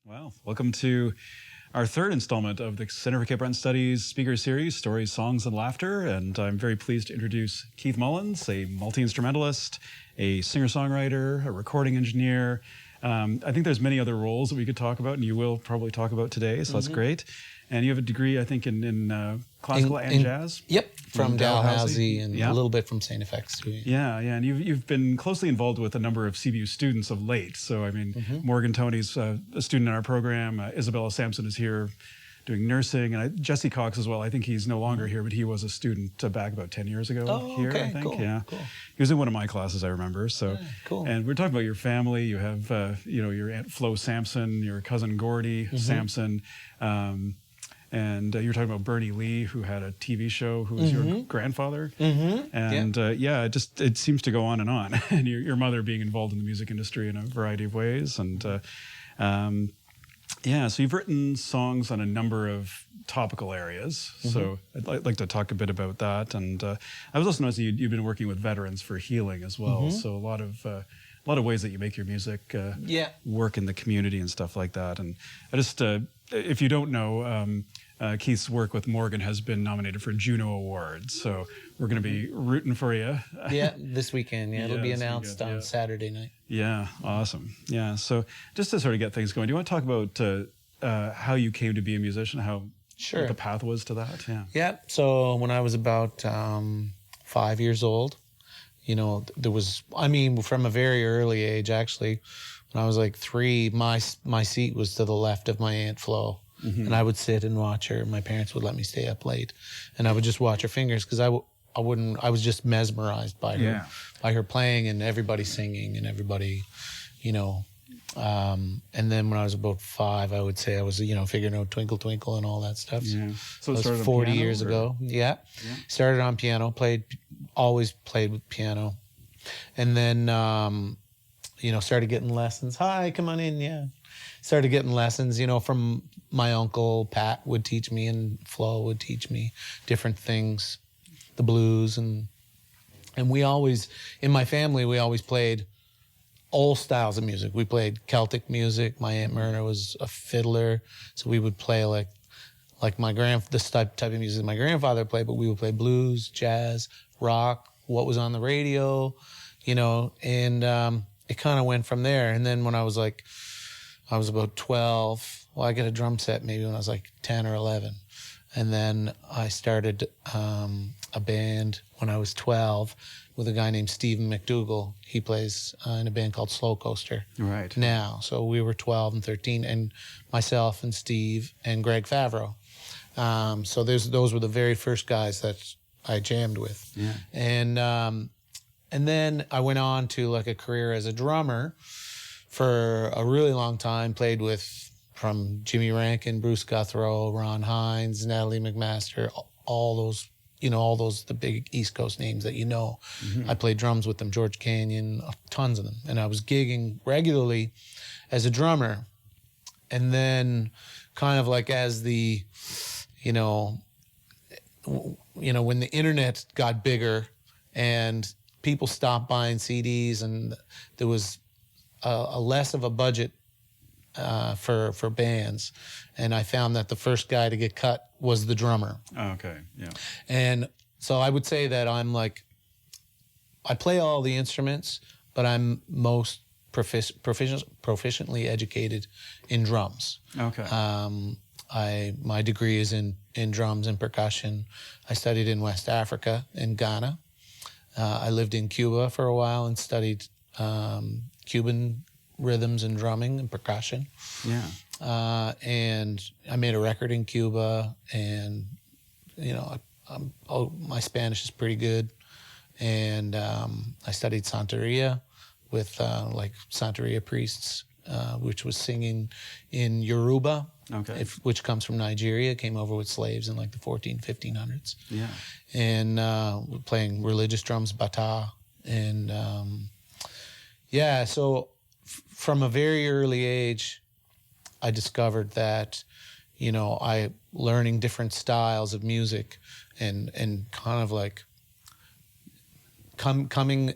Well, welcome to our third installment of the Center for Cape Breton Studies speaker series, Stories, Songs, and Laughter. And I'm very pleased to introduce Keith Mullins, a multi-instrumentalist, a singer-songwriter, a recording engineer. I think there's many other roles that we could talk about, and you will probably talk about today, so that's great. And you have a degree, I think, in classical and jazz? Yep, from Dalhousie and a little bit from St. FX too. Yeah, and you've been closely involved with a number of CBU students of late. So, I mean, Morgan Toney's a student in our program. Isabella Sampson is here doing nursing. And Jesse Cox as well. I think he's no longer here, but he was a student back about 10 years ago here, I think. Cool. He was in one of my classes, I remember. So, cool. And we're talking about your family. You have, your Aunt Flo Sampson, your cousin Gordy Sampson. And you're talking about Bernie Lee, who had a TV show, who was your grandfather. And it seems to go on. And your mother being involved in the music industry in a variety of ways. And so you've written songs on a number of topical areas. So I'd like to talk a bit about that. And I was also noticing you've been working with veterans for healing as well. So a lot of ways that you make your music work in the community and stuff like that. And I just, if you don't know, Keith's work with Morgan has been nominated for Juno Awards. So we're going to be rooting for you. This weekend. It'll be announced on Saturday night. Yeah, awesome. Yeah, so just to sort of get things going, do you want to talk about how you came to be a musician, what the path was to that? Yeah, so when I was about 5 years old, there was, from a very early age, actually, when I was like 3, my seat was to the left of my Aunt Flo. And I would sit and watch her. My parents would let me stay up late, and I would just watch her fingers because I was just mesmerized by her, by her playing and everybody singing and everybody, and then when I was about 5, I would say I was, figuring out Twinkle Twinkle and all that stuff. Yeah. So it was 40 years ago. Yeah. Started on piano, always played with piano. And then, started getting lessons. Hi, come on in. Yeah. Started getting lessons, from my uncle. Pat would teach me and Flo would teach me different things, the blues. And we always, in my family, we always played all styles of music. We played Celtic music. My Aunt Myrna was a fiddler. So we would play like this type of music my grandfather played, but we would play blues, jazz, rock, what was on the radio, and it kind of went from there. And then when I was about 12. Well, I got a drum set maybe when I was like 10 or 11. And then I started a band when I was 12 with a guy named Stephen McDougall. He plays in a band called Slow Coaster now. So we were 12 and 13, and myself and Steve and Greg Favreau. So those were the very first guys that I jammed with. Yeah. And then I went on to like a career as a drummer for a really long time. Played with from Jimmy Rankin, Bruce Guthrow, Ron Hines, Natalie McMaster, all those, the big East Coast names that I played drums with them, George Canyon, tons of them. And I was gigging regularly as a drummer. And then kind of like as the, when the internet got bigger and people stopped buying CDs and there was a less of a budget for bands, and I found that the first guy to get cut was the drummer. Oh, okay, yeah. And so I would say that I play all the instruments, but I'm most proficiently educated in drums. Okay. My degree is in drums and percussion. I studied in West Africa, in Ghana. I lived in Cuba for a while and studied Cuban rhythms and drumming and percussion. Yeah. And I made a record in Cuba, and my Spanish is pretty good. And I studied Santeria with Santeria priests, which was singing in Yoruba, which comes from Nigeria, came over with slaves in like the 1500s. Yeah. And playing religious drums, bata. And so from a very early age, I discovered that, I learning different styles of music and kind of like coming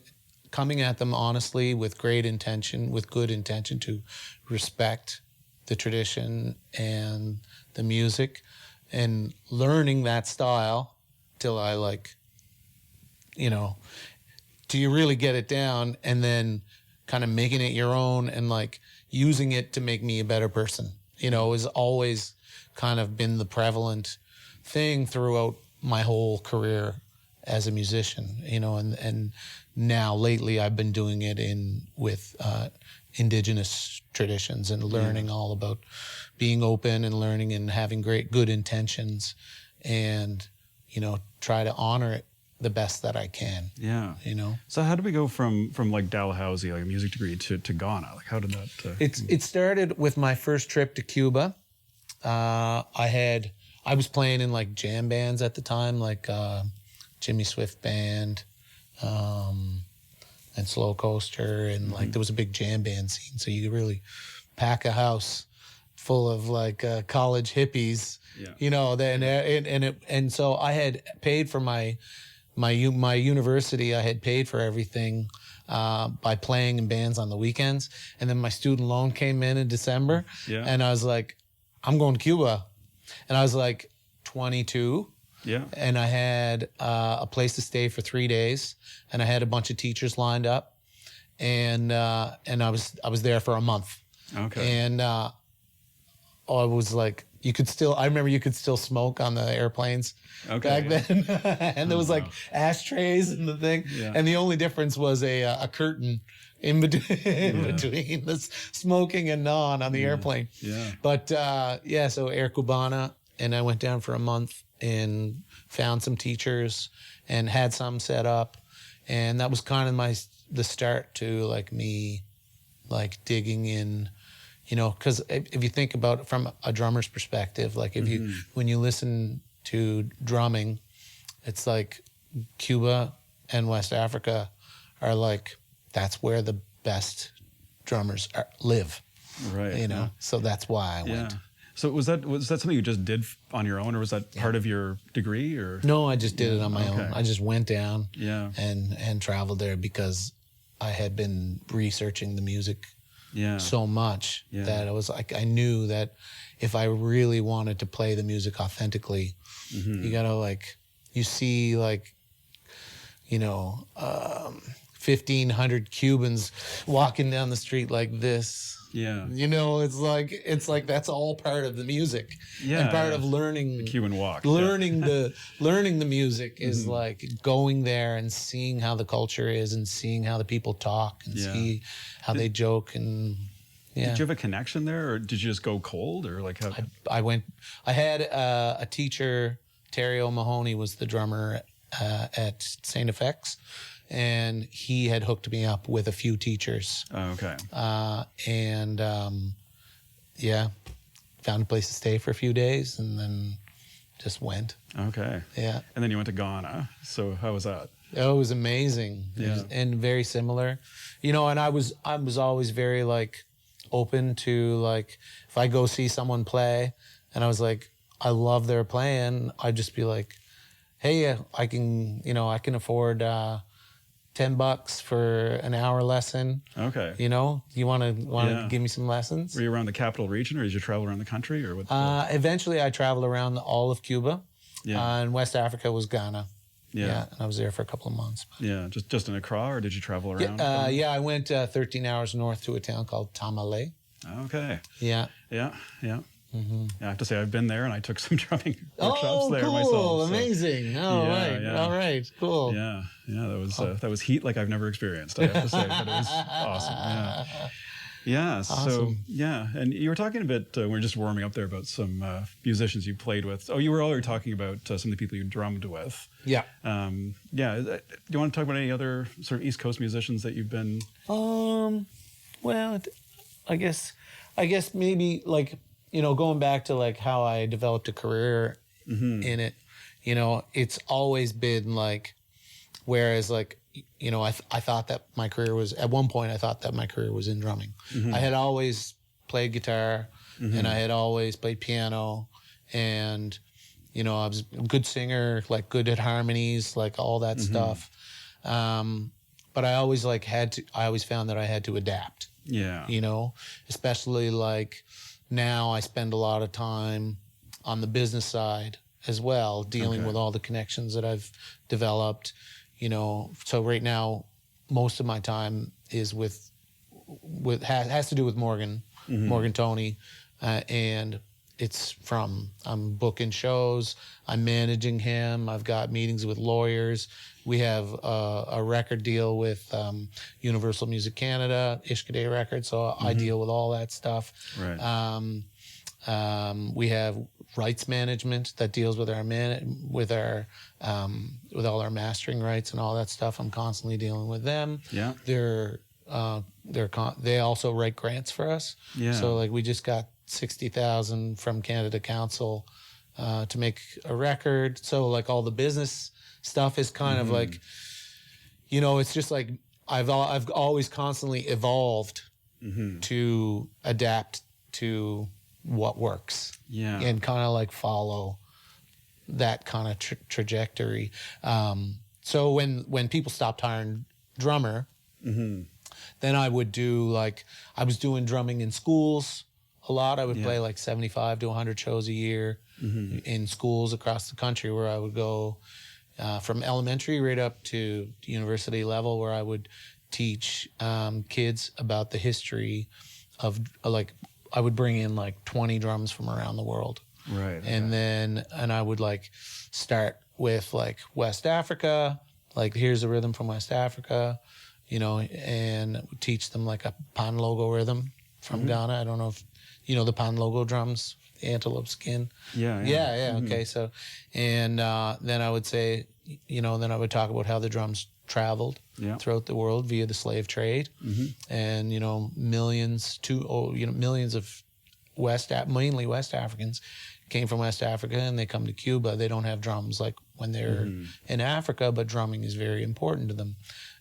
at them honestly with great intention, with good intention to respect the tradition and the music, and learning that style till I like, you know, till you really get it down, and then kind of making it your own and like using it to make me a better person, you know, has always kind of been the prevalent thing throughout my whole career as a musician, you know, and now lately I've been doing it with indigenous traditions and learning all about being open and learning and having good intentions, and, you know, try to honor it the best that I can. Yeah. You know? So how did we go from like Dalhousie, like a music degree, to Ghana? Like how did that... It started with my first trip to Cuba. I was playing in like jam bands at the time, like Jimmy Swift Band, and Slow Coaster, and like there was a big jam band scene. So you could really pack a house full of like college hippies, you know. And so I had paid for my university. I had paid for everything by playing in bands on the weekends, and then my student loan came in December, and I was like, I'm going to Cuba, and I was like 22. Yeah. And I had a place to stay for 3 days, and I had a bunch of teachers lined up, and I was there for a month. Okay. And I was like, I remember you could still smoke on the airplanes back then, and there was like ashtrays in the thing, and the only difference was a curtain in between the smoking and non on the airplane. Yeah. But so Air Cubana, and I went down for a month and found some teachers and had some set up, and that was kind of the start to like me like digging in, you know, because if you think about it from a drummer's perspective, like when you listen to drumming, it's like Cuba and West Africa are like, that's where the best drummers live, right? You know, so that's why I went. So was that something you just did on your own, or was that part of your degree, or? No, I just did it on my own. I just went down and traveled there because I had been researching the music so much that I was like, I knew that if I really wanted to play the music authentically, you gotta like, you see like, you know, 1,500 Cubans walking down the street like this. Yeah. You know, it's like that's all part of the music. Yeah. And part of learning the Cuban walk. Learning the music is like going there and seeing how the culture is and seeing how the people talk and see how they joke and Did you have a connection there, or did you just go cold, or like how? I had a teacher, Terry O'Mahony was the drummer at St. FX. And he had hooked me up with a few teachers. Oh, okay. Found a place to stay for a few days, and then just went. Okay. Yeah. And then you went to Ghana. So how was that? Oh, it was amazing. Yeah. And very similar, you know. And I was always very like open to like, if I go see someone play, and I was like, I love their playing, I'd just be like, hey, I can afford $10 for an hour lesson. Okay. You know, you want to give me some lessons? Were you around the capital region, or did you travel around the country, or what? Eventually, I traveled around all of Cuba. Yeah. And West Africa was Ghana. Yeah. And I was there for a couple of months. Yeah. Just in Accra, or did you travel around? I went 13 hours north to a town called Tamale. Okay. Yeah. Yeah. Yeah. Mm-hmm. Yeah, I have to say I've been there, and I took some drumming workshops there myself. Oh, cool! Amazing! All right, cool. Yeah, that was heat like I've never experienced, I have to say, but it was awesome. Yeah. Awesome. So and you were talking a bit. We were just warming up there about some musicians you played with. Oh, you were already talking about some of the people you drummed with. Yeah. Do you want to talk about any other sort of East Coast musicians that you've been? Well, I guess maybe like, you know, going back to like how I developed a career in it, you know, it's always been like, whereas like, you know, I thought that my career was, at one point I thought that my career was in drumming. I had always played guitar and I had always played piano, and, you know, I was a good singer, like good at harmonies, like all that stuff. But I always I always found that I had to adapt. Yeah. You know, especially like now I spend a lot of time on the business side as well, dealing with all the connections that I've developed, you know. So right now, most of my time is has to do with Morgan Toney, and it's I'm booking shows, I'm managing him, I've got meetings with lawyers. We have a record deal with Universal Music Canada, Ishkade Records, so I deal with all that stuff. Right. We have rights management that deals with with all our mastering rights and all that stuff. I'm constantly dealing with them. Yeah. They also write grants for us. Yeah. So like we just got $60,000 from Canada Council to make a record. So like all the business stuff is kind of like, you know, it's just like I've always constantly evolved to adapt to what works. Yeah. And kind of like follow that kind of trajectory. So when people stopped hiring drummer, then I would do I was doing drumming in schools a lot. I would play like 75 to 100 shows a year in schools across the country, where I would go from elementary right up to university level, where I would teach kids about the history of I would bring in like 20 drums from around the world. Right. And I would like start with like West Africa, like here's a rhythm from West Africa, you know, and teach them like a pan logo rhythm from Ghana. I don't know if you know the pan logo drums, the antelope skin. Yeah. Okay. So, and then I would say, you know, then I would talk about how the drums traveled throughout the world via the slave trade, and you know, millions of mainly West Africans came from West Africa, and they come to Cuba. They don't have drums like when they're in Africa, but drumming is very important to them.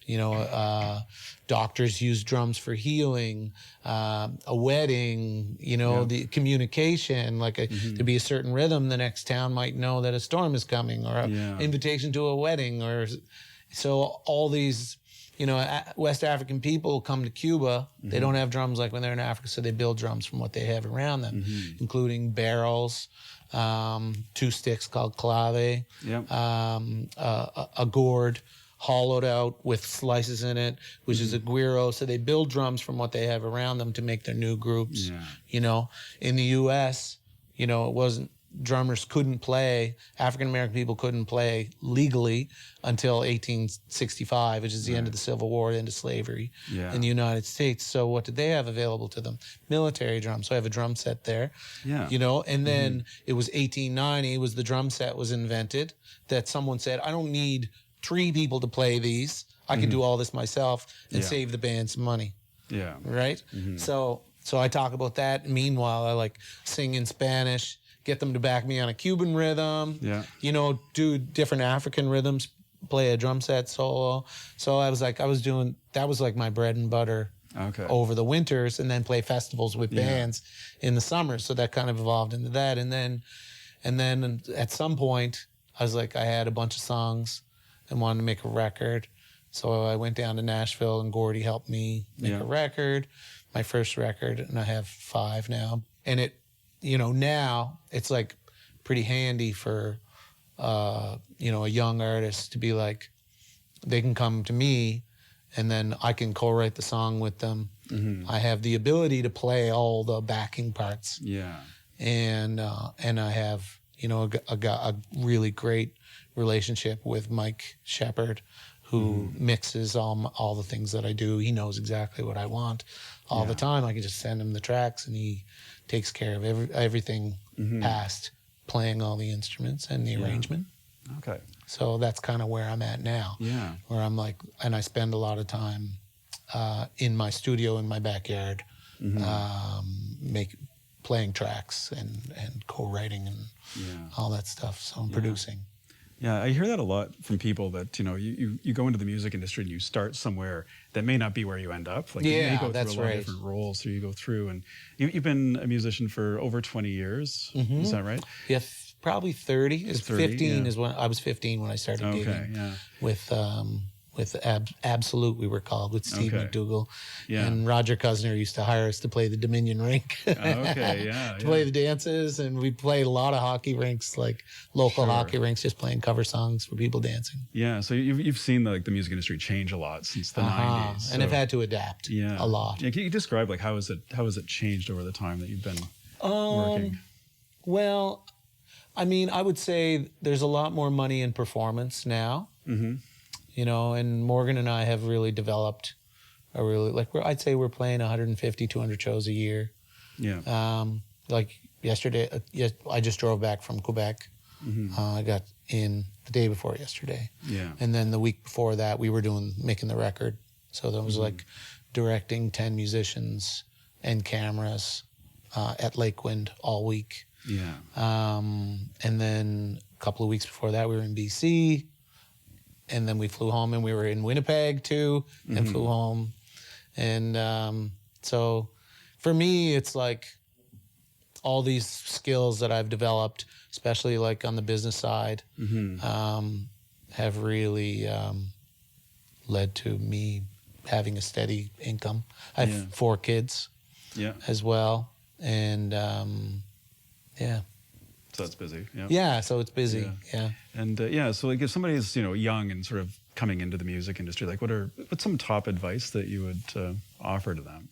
You know, doctors use drums for healing, a wedding, you know, the communication, like to be a certain rhythm, the next town might know that a storm is coming, or an invitation to a wedding, or so all these, you know, West African people come to Cuba. They don't have drums like when they're in Africa, so they build drums from what they have around them, including barrels, 2 sticks called clave, a gourd hollowed out with slices in it, which is a guiro. So they build drums from what they have around them to make their new groups. You know, in the U.S., you know, it wasn't, drummers couldn't play, African-American people couldn't play legally until 1865, which is the end of the Civil War, the end of slavery in the United States. So what did they have available to them? Military drums. So I have a drum set there, you know, and then it was 1890 was the drum set was invented, that someone said, I don't need 3 people to play these. I can do all this myself and save the band some money. Yeah. Right? So I talk about that. Meanwhile, I like sing in Spanish, get them to back me on a Cuban rhythm, you know, do different African rhythms, play a drum set solo. So I was doing, that was like my bread and butter over the winters, and then play festivals with bands in the summer. So that kind of evolved into that. And then at some point I was like, I had a bunch of songs and wanted to make a record. So I went down to Nashville, and Gordy helped me make a record, my first record, and I have 5 now. And it, you know, now it's like pretty handy for, you know, a young artist to be like, they can come to me and then I can co-write the song with them. I have the ability to play all the backing parts. And I have, you know, a really great relationship with Mike Shepard, who mixes all the things that I do. He knows exactly what I want all the time. I can just send him the tracks, and he takes care of everything past playing all the instruments and the arrangement. Okay. So that's kind of where I'm at now. Where I'm like, and I spend a lot of time in my studio in my backyard, playing tracks and co-writing and all that stuff. So I'm producing. Yeah, I hear that a lot from people that, you know, you go into the music industry and you start somewhere that may not be where you end up. Like you may go through a lot of different roles, so you go through, and you've been a musician for over 20 years. Is that right? Yeah, probably 30. 15 is when I was 15 when I started gigging with with Absolute, we were called, with Steve McDougall. Yeah. And Roger Cuzner used to hire us to play the Dominion rink. Okay, yeah. To play the dances, and we played a lot of hockey rinks, like local hockey rinks, just playing cover songs for people dancing. Yeah, so you've seen the music industry change a lot since the 90s. So. And I've had to adapt a lot. Yeah, can you describe like how has it changed over the time that you've been working? Well, I mean, I would say there's a lot more money in performance now. Mm-hmm. You know, and Morgan and I have really developed a really, I'd say we're playing 150, 200 shows a year. Yeah. Like yesterday, I just drove back from Quebec. Mm-hmm. I got in the day before yesterday. Yeah. And then the week before that, we were making the record. So that was like directing 10 musicians and cameras at Lakewind all week. Yeah. And then a couple of weeks before that, we were in BC. And then we flew home, and we were in Winnipeg too, and flew home. And so for me, it's like all these skills that I've developed, especially like on the business side, have really led to me having a steady income. I have 4 kids as well. And so it's busy. Yeah. Yeah, so it's busy. Yeah. And so like if somebody is young and sort of coming into the music industry, like what's some top advice that you would offer to them?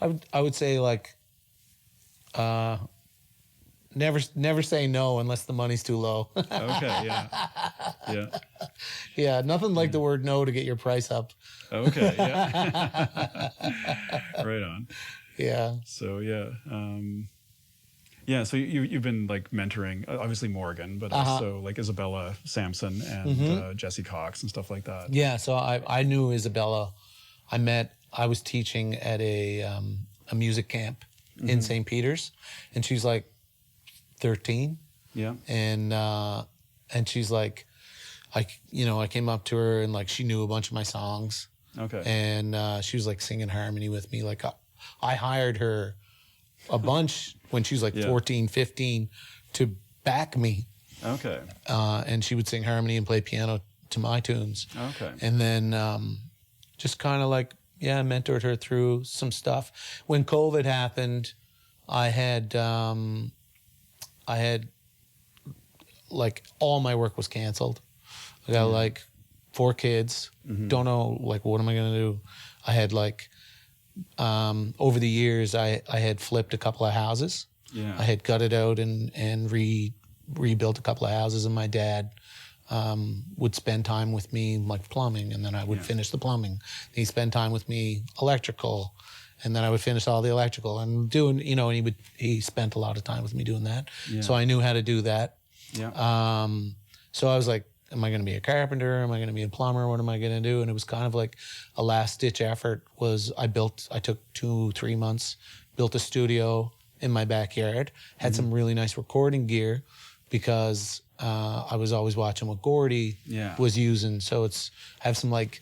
I would say like never say no unless the money's too low. Okay. Yeah. Yeah. Nothing like the word no to get your price up. Okay. Yeah. Right on. Yeah. So so you've been like mentoring, obviously Morgan, but also like Isabella Sampson and Jesse Cox and stuff like that. Yeah, so I knew Isabella. I was teaching at a music camp in St. Peter's, and she's like 13. Yeah. And she's like, I came up to her, and like she knew a bunch of my songs. Okay. And she was like singing harmony with me. Like I hired her a bunch when she was like 14, 15 to back me. Okay. And she would sing harmony and play piano to my tunes. Okay. And then just kind of like, mentored her through some stuff. When COVID happened, I had like all my work was canceled. I got like 4 kids. Don't know like what am I gonna do. I had like over the years, I had flipped a couple of houses. Yeah. I had gutted out and rebuilt a couple of houses, and my dad would spend time with me like plumbing, and then I would finish the plumbing. He'd spend time with me electrical, and then I would finish all the electrical and doing, and he spent a lot of time with me doing that. Yeah. So I knew how to do that. Yeah. So I was like, am I going to be a carpenter? Am I going to be a plumber? What am I going to do? And it was kind of like a last ditch effort I took 2-3 months, built a studio in my backyard, had some really nice recording gear because I was always watching what Gordy was using. So I have some like,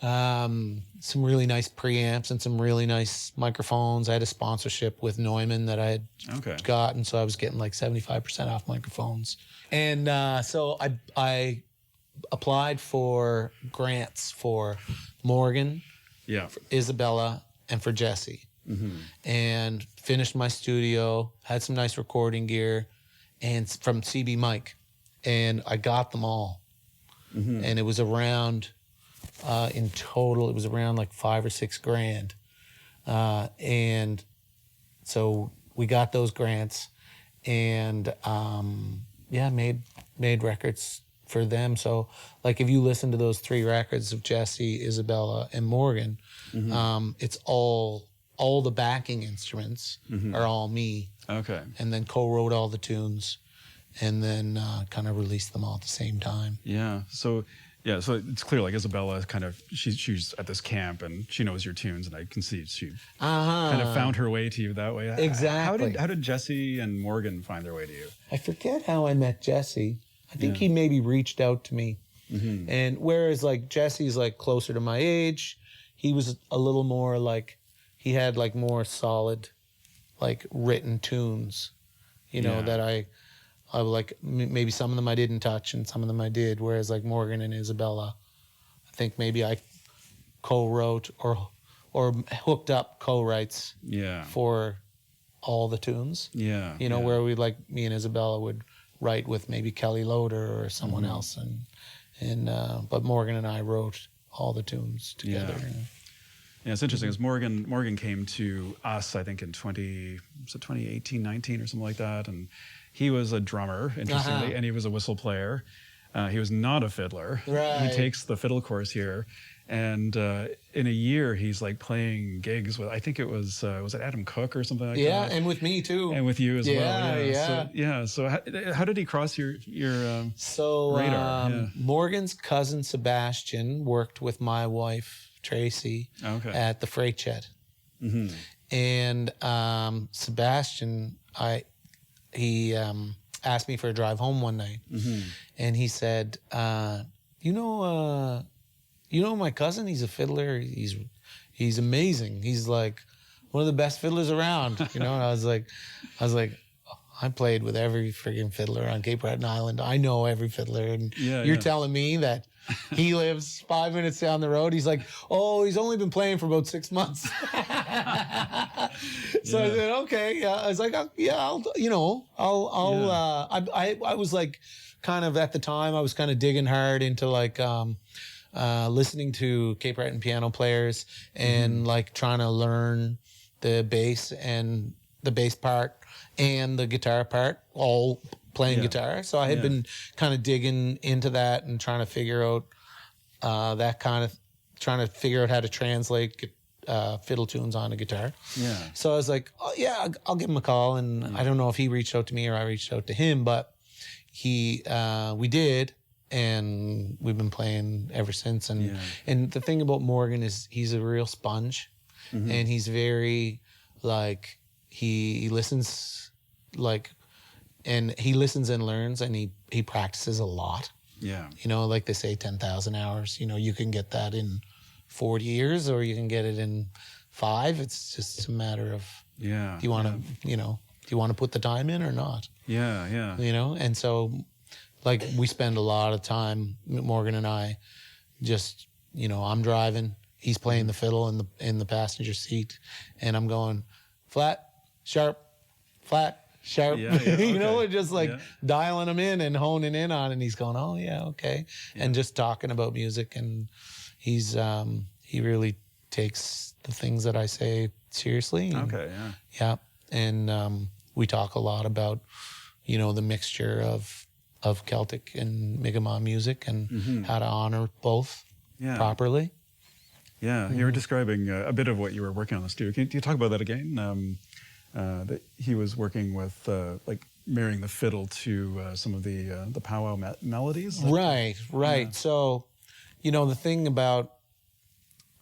some really nice preamps and some really nice microphones. I had a sponsorship with Neumann that I had gotten. So I was getting like 75% off microphones. And so I applied for grants for Morgan, for Isabella, and for Jesse. And finished my studio, had some nice recording gear, and from CB Mike. And I got them all. And it was around, in total, it was around like $5 or $6 grand. And so we got those grants and made records for them. So like if you listen to those 3 records of Jesse, Isabella, and Morgan, it's all the backing instruments are all me. Okay. And then co-wrote all the tunes and then kind of released them all at the same time. Yeah. So it's clear like Isabella kind of, she's at this camp and she knows your tunes, and I can see she kind of found her way to you that way. Exactly. How did Jesse and Morgan find their way to you? I forget how I met Jesse. I think he maybe reached out to me. And whereas like Jesse's like closer to my age, he was a little more like, he had like more solid like written tunes, that I like maybe some of them I didn't touch and some of them I did. Whereas like Morgan and Isabella, I think maybe I co-wrote or hooked up co-writes for all the tunes. Yeah. You know, where we like me and Isabella would write with maybe Kelly Loader or someone else, and but Morgan and I wrote all the tunes together. Yeah, it's interesting because Morgan came to us, I think, in 2018, 19 or something like that, and he was a drummer, interestingly, and he was a whistle player. He was not a fiddler. Right. He takes the fiddle course here, and in a year he's like playing gigs with, I think it was it Adam Cook or something like that? Yeah, and with me too. And with you as well. Yeah. So how did he cross your radar? Morgan's cousin Sebastian worked with my wife Tracy at the Freight Shed. And Sebastian, he asked me for a drive home one night, and he said, you know my cousin, he's a fiddler, he's amazing, he's like one of the best fiddlers around, you know. And I was like I played with every friggin' fiddler on Cape Breton Island, I know every fiddler, and you're telling me that he lives 5 minutes down the road? He's like, oh, he's only been playing for about 6 months. So I said, okay. I was like, I'll I was like, kind of at the time, I was kind of digging hard into like listening to Cape Breton piano players and like trying to learn the bass and the bass part and the guitar part, all playing guitar. So I had been kind of digging into that and trying to figure out trying to figure out how to translate fiddle tunes on a guitar. Yeah. So I was like, oh yeah, I'll give him a call. And I don't know if he reached out to me or I reached out to him, but we did, and we've been playing ever since. And the thing about Morgan is he's a real sponge, and he's very like, he listens like, and he listens and learns, and he practices a lot. Yeah. You know, like they say, 10,000 hours. You know, you can get that in 40 years or you can get it in 5. It's just a matter of, do you want to put the time in or not? Yeah, yeah. You know, and so like we spend a lot of time, Morgan and I, just, you know, I'm driving, he's playing the fiddle in the passenger seat, and I'm going flat, sharp, flat, sharp. You know, we're just like dialing them in and honing in on it, and he's going, oh yeah, okay. And just talking about music, and he's he really takes the things that I say seriously. And, yeah. And we talk a lot about, you know, the mixture of Celtic and Mi'kmaq music and how to honor both properly. Yeah, you were describing a bit of what you were working on in the studio. Can you talk about that again? That he was working with like marrying the fiddle to some of the powwow melodies. Right. Yeah. So, you know, the thing about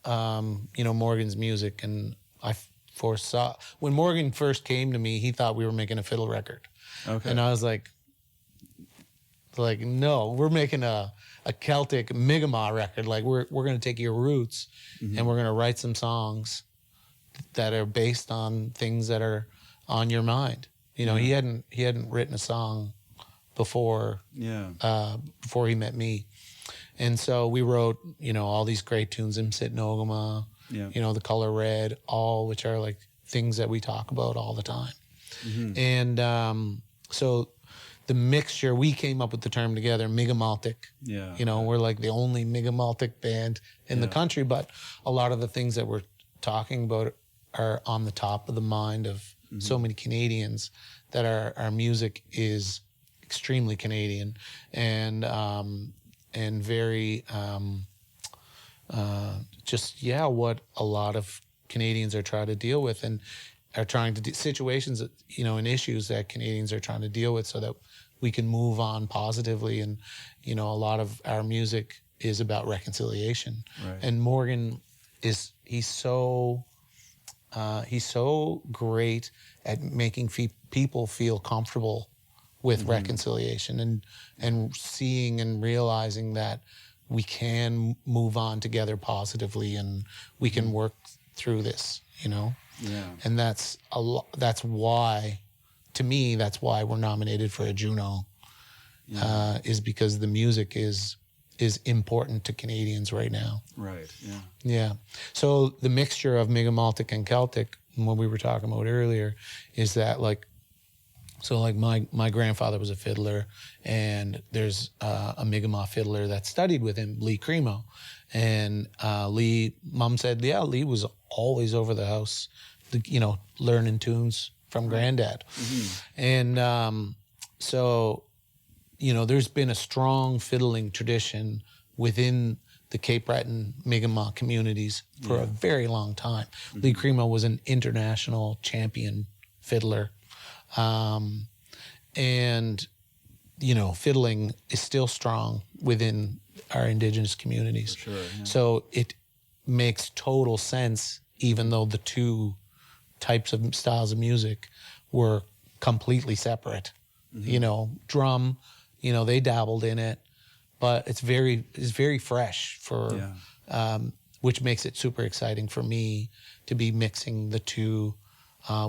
you know, Morgan's music, and I foresaw when Morgan first came to me, he thought we were making a fiddle record. Okay. And I was like no, we're making a Celtic Mi'kmaq record. Like we're going to take your roots and we're going to write some songs that are based on things that are on your mind. You know, he hadn't written a song before he met me. And so we wrote, you know, all these great tunes, Imsit Nogama, you know, The Color Red, all which are like things that we talk about all the time. And so the mixture, we came up with the term together, Mi'kmaq. Yeah. You know, we're like the only Mi'kmaq band in the country, but a lot of the things that we're talking about are on the top of the mind of so many Canadians, that our music is extremely Canadian and very what a lot of Canadians are trying to deal with, and are trying to situations that, you know, and issues that Canadians are trying to deal with, so that we can move on positively. And, you know, a lot of our music is about reconciliation. Right. And Morgan he's so great at making people feel comfortable with reconciliation and seeing and realizing that we can move on together positively and we can work through this, you know? Yeah. And that's why, to me, that's why we're nominated for a Juno, is because the music is is important to Canadians right now. Right. Yeah. Yeah. So the mixture of Mi'kmaq and Celtic, what we were talking about earlier, is that like my grandfather was a fiddler, and there's a Mi'kmaq fiddler that studied with him, Lee Cremo. And Mom said, yeah, Lee was always over the house, learning tunes from Granddad. Mm-hmm. And so, there's been a strong fiddling tradition within the Cape Breton Mi'kmaq communities for a very long time. Mm-hmm. Lee Cremo was an international champion fiddler. And fiddling is still strong within our Indigenous communities. For sure, yeah. So it makes total sense, even though the two types of styles of music were completely separate. Mm-hmm. Drum, they dabbled in it, but it's very fresh which makes it super exciting for me to be mixing the two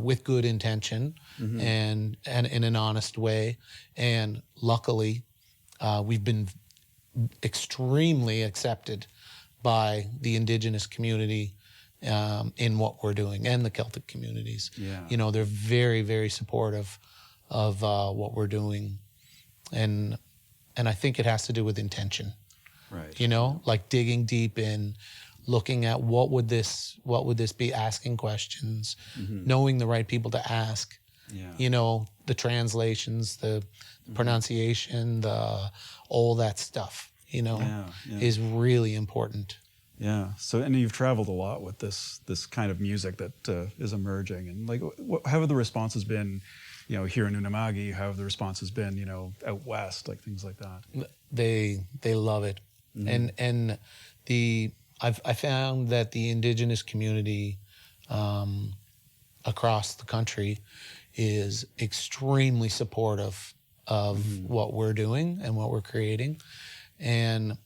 with good intention and in an honest way. And luckily, we've been extremely accepted by the Indigenous community in what we're doing, and the Celtic communities. Yeah. They're very, very supportive of what we're doing. And I think it has to do with intention. Right. Like digging deep in, looking at what would this be, asking questions, knowing the right people to ask. Yeah. The translations, the pronunciation, all that stuff, is really important. Yeah. So, and you've traveled a lot with this kind of music that is emerging. And like, how have the responses been, here in Unama'ki? How have the responses been, out west, like things like that? They love it. Mm-hmm. And I found that the Indigenous community across the country is extremely supportive of what we're doing and what we're creating, and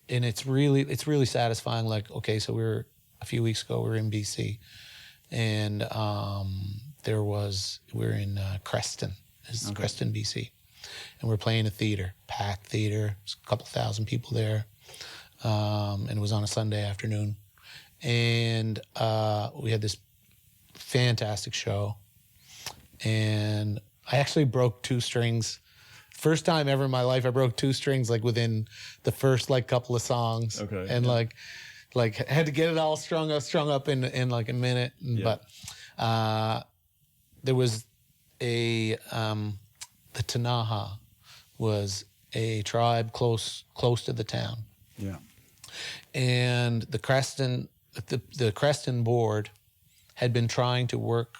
it's really satisfying. Like, okay, so a few weeks ago we were in BC, and we're in Creston, Creston, BC, and we're playing a theater, packed theater. There's a couple thousand people there. And it was on a Sunday afternoon. And we had this fantastic show. And I actually broke 2 strings. First time ever in my life I broke 2 strings, like within the first couple of songs. Okay. And like had to get it all strung up in like a minute. Yeah. But there was the Tanaha was a tribe close to the town. Yeah. And the Creston board had been trying to work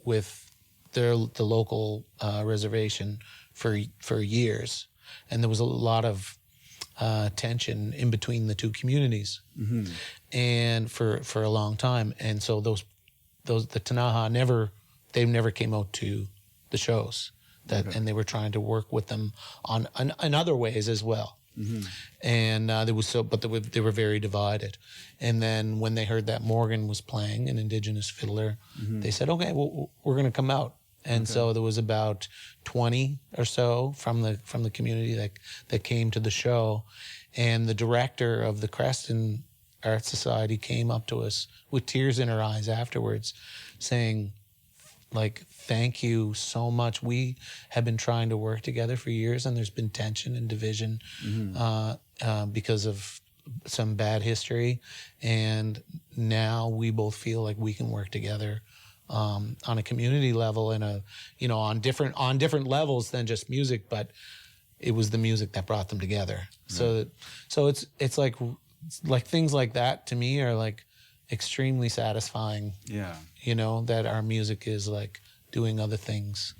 with the local reservation for years, and there was a lot of tension in between the 2 communities, and for a long time. And so the Tanaha never came out to the shows and they were trying to work with them on other ways as well. Mm-hmm. And they were very divided. And then when they heard that Morgan was playing, an Indigenous fiddler, they said, okay, well, we're going to come out. And so there was about 20 or so from the community that came to the show. And the director of the Creston Art Society came up to us with tears in her eyes afterwards, saying, like, thank you so much. We have been trying to work together for years, and there's been tension and division because of some bad history. And now we both feel like we can work together on a community level and on different levels than just music, but it was the music that brought them together. Right. So it's like things like that to me are like extremely satisfying. Yeah. That our music is like doing other things,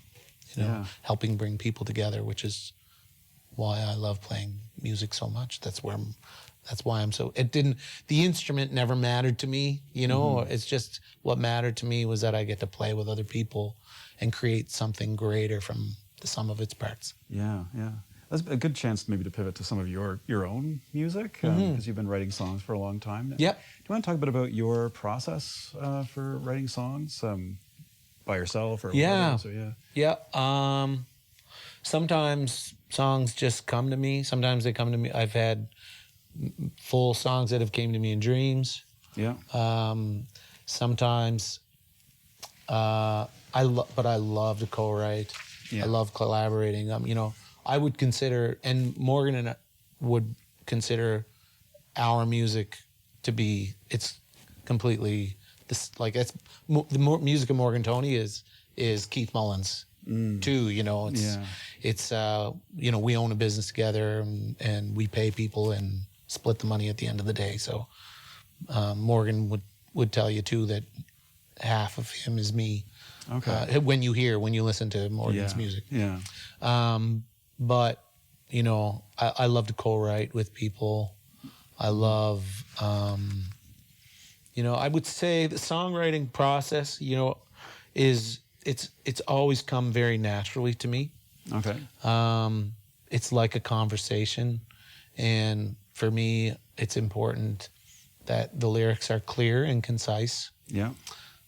helping bring people together, which is why I love playing music so much. That's why I'm so, the instrument never mattered to me, it's just what mattered to me was that I get to play with other people and create something greater from the sum of its parts. Yeah, yeah. That's a good chance maybe to pivot to some of your own music, because you've been writing songs for a long time. Yep. Do you want to talk a bit about your process for writing songs by yourself or whatever? So, yeah. Sometimes songs just come to me. Sometimes they come to me. I've had full songs that have came to me in dreams. Yeah. Sometimes but I love to co-write. Yeah. I love collaborating. You know, I would consider, and Morgan and I would consider our music to be, it's completely this, like, it's the music of Morgan Toney is Keith Mullins too. You know, it's you know, we own a business together, and we pay people and split the money at the end of the day. So Morgan would tell you too that half of him is me. Okay. When you listen to Morgan's music. Yeah. But you know, I love to co-write with people. I love, you know, I would say the songwriting process, you know, it's always come very naturally to me. Okay. It's like a conversation, and for me, it's important that the lyrics are clear and concise. Yeah.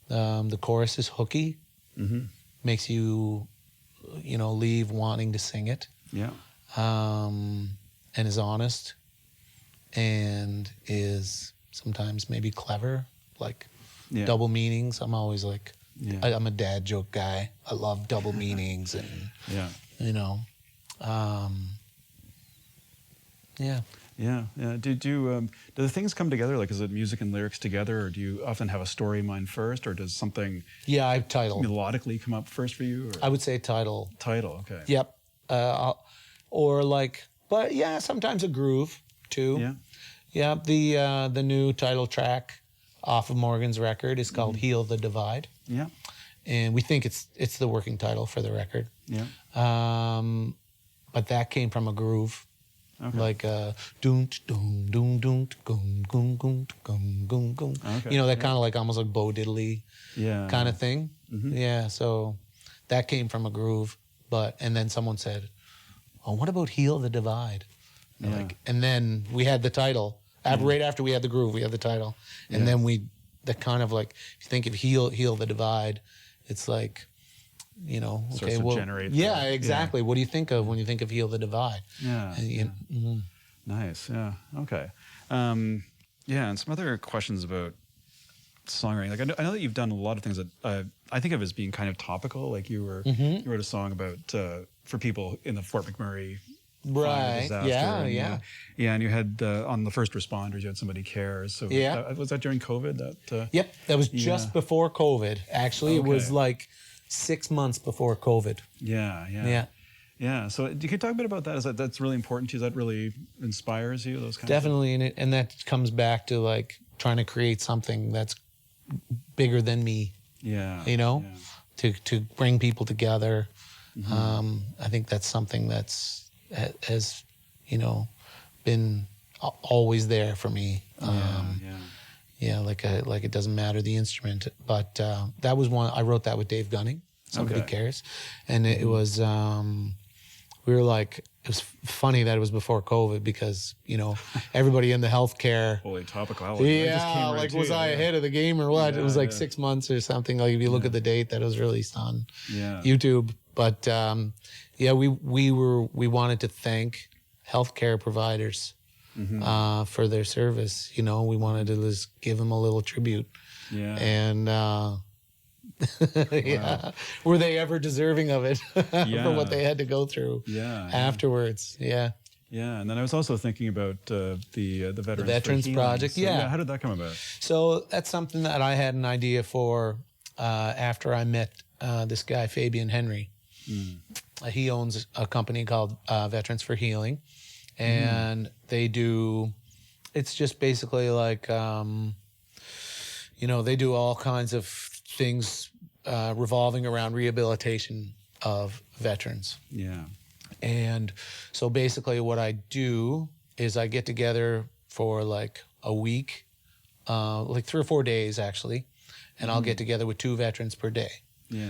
The chorus is hooky, makes you, you know, leave wanting to sing it. Yeah. And is honest, and is sometimes maybe clever, like double meanings. I'm always like, I'm a dad joke guy. I love double meanings, and you know, yeah. Do the things come together? Like, is it music and lyrics together, or do you often have a story in mind first, or does something I title melodically come up first for you? Or? I would say title. Okay. Yep. Or like, but yeah, sometimes a groove too. Yeah. Yeah. The new title track off of Morgan's record is called "Heal the Divide." Yeah. And we think it's the working title for the record. Yeah. But that came from a groove. Okay. Like doom doom doom doom goom goom goom goom goom goom. Okay. You know, that kind of like almost like Bo Diddley kind of thing. Yeah, so that came from a groove. And then someone said, "Oh, what about Heal the Divide?" And then we had the title. Right after we had the groove, we had the title. And then that kind of like, if you think of Heal the Divide, it's like, you know, okay, well, exactly. What do you think of when you think of Heal the Divide? Yeah. And, Nice. Yeah. Okay. And some other questions about songwriting. Like, I know that you've done a lot of things that I think of as being kind of topical. Like you wrote a song about for people in the Fort McMurray fire disaster. And you had on the first responders, you had Somebody Cares. So was that during COVID? Yep, that was just before COVID. Actually, it was like 6 months before COVID. Yeah. So you could talk a bit about that. That's really important to you? That really inspires you? Those kind Definitely, and that comes back to like trying to create something that's bigger than me. Yeah. You know, to bring people together. I think that's something that's has, you know, been always there for me. Like it doesn't matter the instrument, but that was one I wrote that with Dave Gunning. Somebody Cares, and it was we were like, it was funny that it was before COVID because, you know, everybody in the healthcare. Holy topical. I ahead of the game or what? It was like 6 months or something. Like if you look at the date that was released on YouTube, but we wanted to thank healthcare providers for their service. You know, we wanted to just give them a little tribute. And were they ever deserving of it for what they had to go through afterwards? And then I was also thinking about the Veterans Project. So, how did that come about? So that's something that I had an idea for after I met this guy Fabian Henry. He owns a company called Veterans for Healing, and they do. It's just basically like they do all kinds of things revolving around rehabilitation of veterans. And so basically what I do is I get together for like a week, like 3 or 4 days actually, and I'll get together with 2 veterans per day.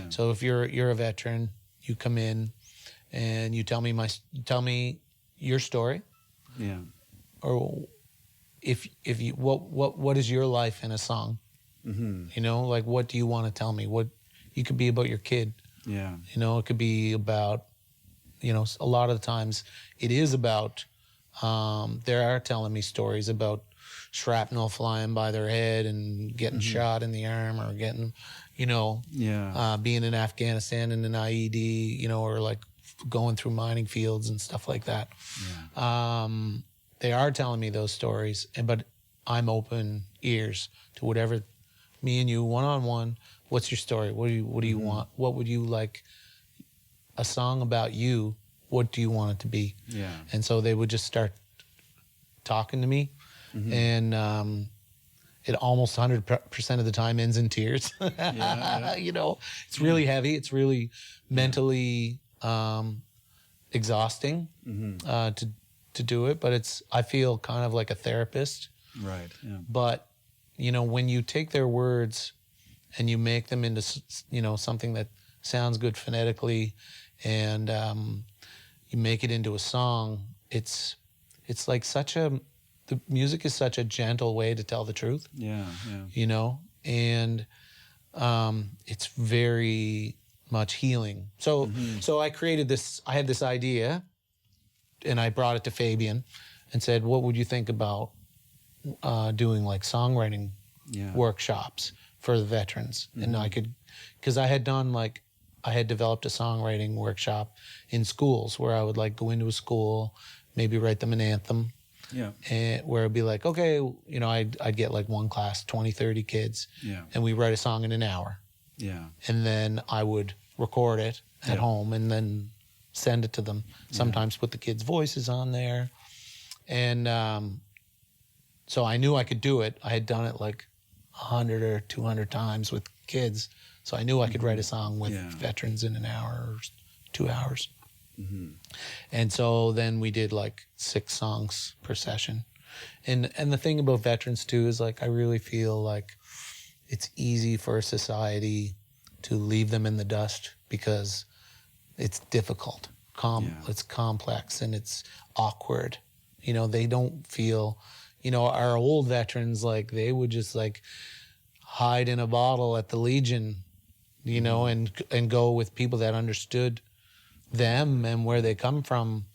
So if you're a veteran, you come in and you tell me your story. Or if you what is your life in a song? You know, like what do you want to tell me? What you could be about your kid. You know, it could be about, a lot of the times it is about They are telling me stories about shrapnel flying by their head and getting shot in the arm, or getting, being in Afghanistan in an IED, or like going through mining fields and stuff like that. Yeah. They are telling me those stories, but I'm open ears to whatever. Me and you, one-on-one, what's your story? What do you want? What would you like? A song about you, what do you want it to be? Yeah. And so they would just start talking to me, and it almost 100% of the time ends in tears. It's really heavy. It's really mentally exhausting to do it, but I feel kind of like a therapist. Right. Yeah. But when you take their words and you make them into something that sounds good phonetically, and you make it into a song, it's like the music is such a gentle way to tell the truth. Yeah, yeah. And it's very much healing. So I created this. I had this idea, and I brought it to Fabian, and said, "What would you think about doing like songwriting workshops for the veterans?" And I could, because I had developed a songwriting workshop in schools where I would like go into a school, maybe write them an anthem. Yeah. And where it'd be like, okay, I'd get like one class, 20, 30 kids. Yeah. And we write a song in an hour. Yeah. And then I would record it at home and then send it to them. Sometimes put the kids' voices on there. And so I knew I could do it. I had done it like 100 or 200 times with kids. So I knew I could write a song with veterans in an hour or 2 hours. And so then we did like 6 songs per session. And the thing about veterans too is like, I really feel like it's easy for a society to leave them in the dust because it's difficult. It's complex and it's awkward. They don't feel, our old veterans, like they would just like hide in a bottle at the Legion, and go with people that understood them and where they come from.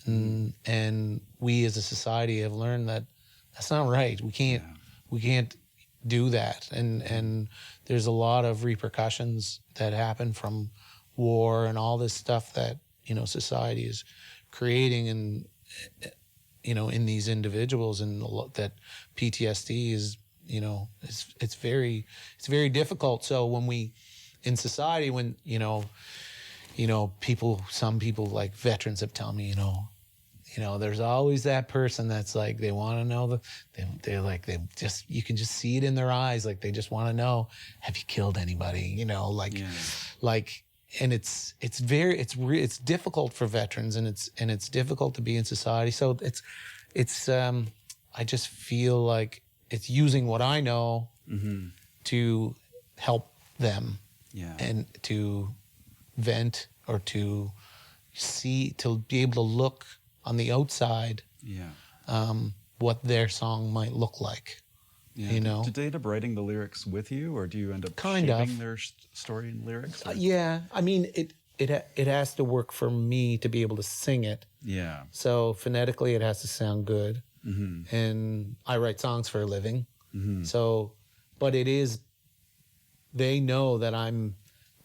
And we as a society have learned that that's not right. We can't do that. And there's a lot of repercussions that happen from war and all this stuff that, society is creating and, in these individuals, and that PTSD is, it's very difficult. So when we, in society, when, some people like veterans have told me, there's always that person that's like, they want to know you can just see it in their eyes. Like they just want to know, have you killed anybody? And it's difficult for veterans, and it's difficult to be in society. So it's I just feel like it's using what I know to help them, and to vent, or to be able to look on the outside, what their song might look like. Yeah. Did they end up writing the lyrics with you, or do you end up shaping their story and lyrics? Yeah, I mean, it has to work for me to be able to sing it. Yeah. So phonetically, it has to sound good, and I write songs for a living. So, but they know that I'm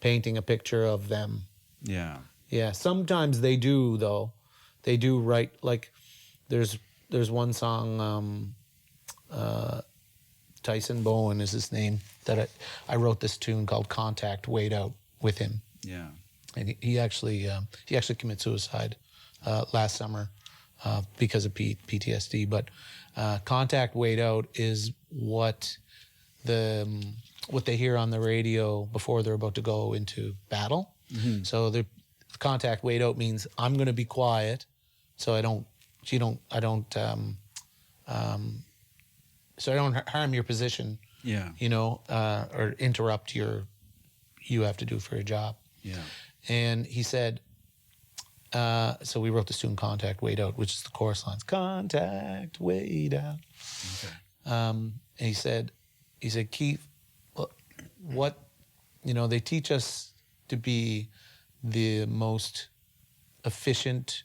painting a picture of them. Yeah. Yeah. Sometimes they do, though. They do write, like, there's one song, Tyson Bowen is his name, that I wrote this tune called Contact, Wait Out, with him. Yeah. And he actually committed suicide last summer because of PTSD. But Contact, Wait Out is what they hear on the radio before they're about to go into battle. So the Contact, Wait Out means I'm going to be quiet, so I don't harm your position. Yeah. Or interrupt you have to do for your job. Yeah. And he said, so we wrote this tune, Contact, Wait Out, which is the chorus lines. Contact, wait out. Okay. And he said, Keith, what, they teach us to be the most efficient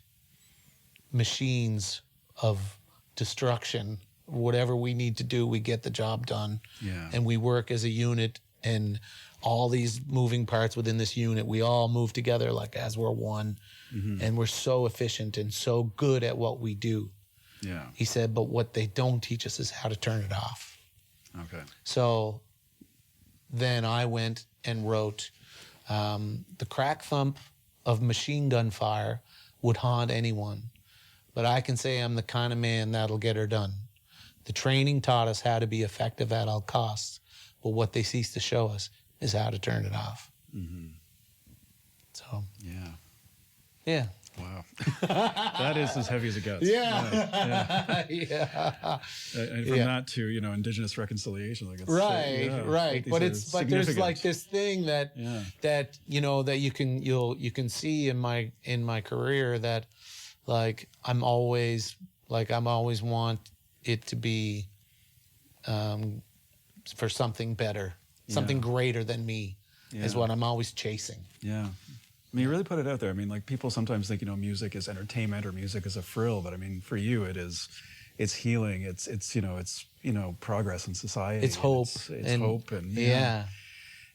machines of destruction. Whatever we need to do, we get the job done. Yeah. And we work as a unit, and all these moving parts within this unit, we all move together like as we're one. And we're so efficient and so good at what we do. Yeah. He said, but what they don't teach us is how to turn it off. Okay. So then I went and wrote, the crack thump of machine gun fire would haunt anyone, but I can say I'm the kind of man that'll get her done. The training taught us how to be effective at all costs, but what they cease to show us is how to turn it off. So, yeah. Wow. That is as heavy as it gets. Yeah. And from that to, Indigenous reconciliation, like it's right. But there's like this thing that that you can see in my career that like I'm always want it to be for something better, something greater than me is what I'm always chasing. Yeah. I mean, you really put it out there. I mean, like people sometimes think, music is entertainment or music is a frill, but I mean, for you, it's healing. It's progress in society. It's hope. It's hope and yeah.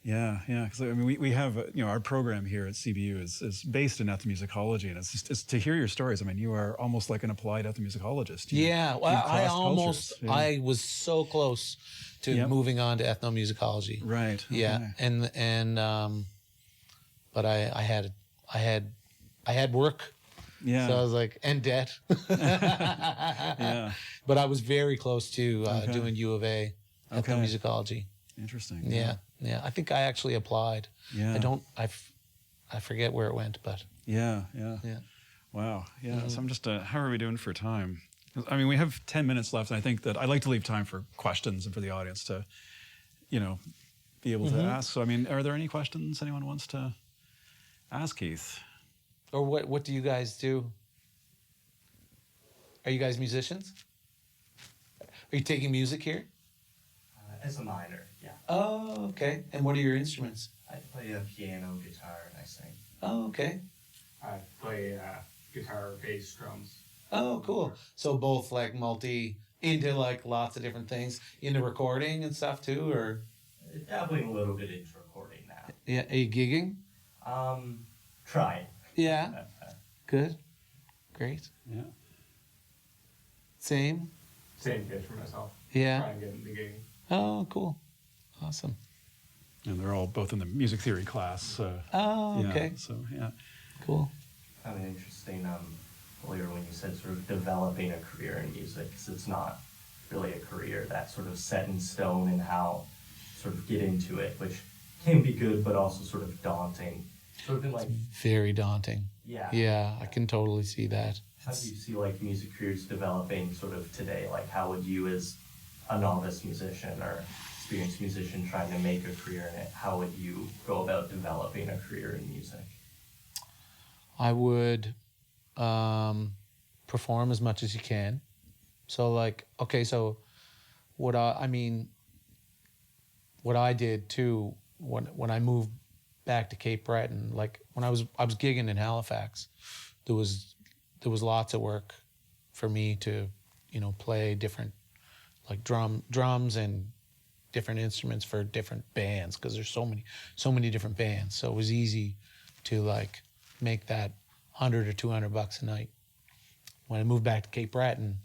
Because I mean, we have our program here at CBU is based in ethnomusicology, and it's to hear your stories. I mean, you are almost like an applied ethnomusicologist. I was so close to moving on to ethnomusicology. Right. Yeah, okay. and but I had work. Yeah. So I was like, and debt. Yeah. But I was very close to doing U of A ethnomusicology. Interesting. Yeah. I think I actually applied. Yeah. I forget where it went, but. Yeah. Wow. Yeah. So I'm just, how are we doing for time? I mean, we have 10 minutes left, and I think that I'd like to leave time for questions and for the audience to, be able to ask. So, I mean, are there any questions anyone wants to ask Keith? Or what do you guys do? Are you guys musicians? Are you taking music here? As a minor, yeah. Oh, okay. And what are your instruments? I play a piano, guitar, and I sing. Oh, okay. I play guitar, bass, drums. Oh, cool. So both like into like lots of different things, into recording and stuff too, or? Dabbling a little bit into recording now. Yeah. Are you gigging? Trying. Yeah. Good. Great. Yeah. Same pitch for myself. Yeah. Trying to get into gigging. Oh, cool. Awesome. And they're all both in the music theory class. Okay. So, yeah. Cool. Kind of interesting earlier when you said sort of developing a career in music, because it's not really a career that's sort of set in stone and how sort of get into it, which can be good, but also sort of daunting. Sort of like very daunting. Yeah. Yeah, I can totally see that. How do you see like music careers developing sort of today? Like how would you as a novice musician or experienced musician trying to make a career in it, how would you go about developing a career in music? I would perform as much as you can. So like, okay, so what I did too when I moved back to Cape Breton, like when I was gigging in Halifax, there was lots of work for me to, play different like drums and different instruments for different bands, because there's so many different bands. So it was easy to like make that $100 or $200 a night. When I moved back to Cape Breton,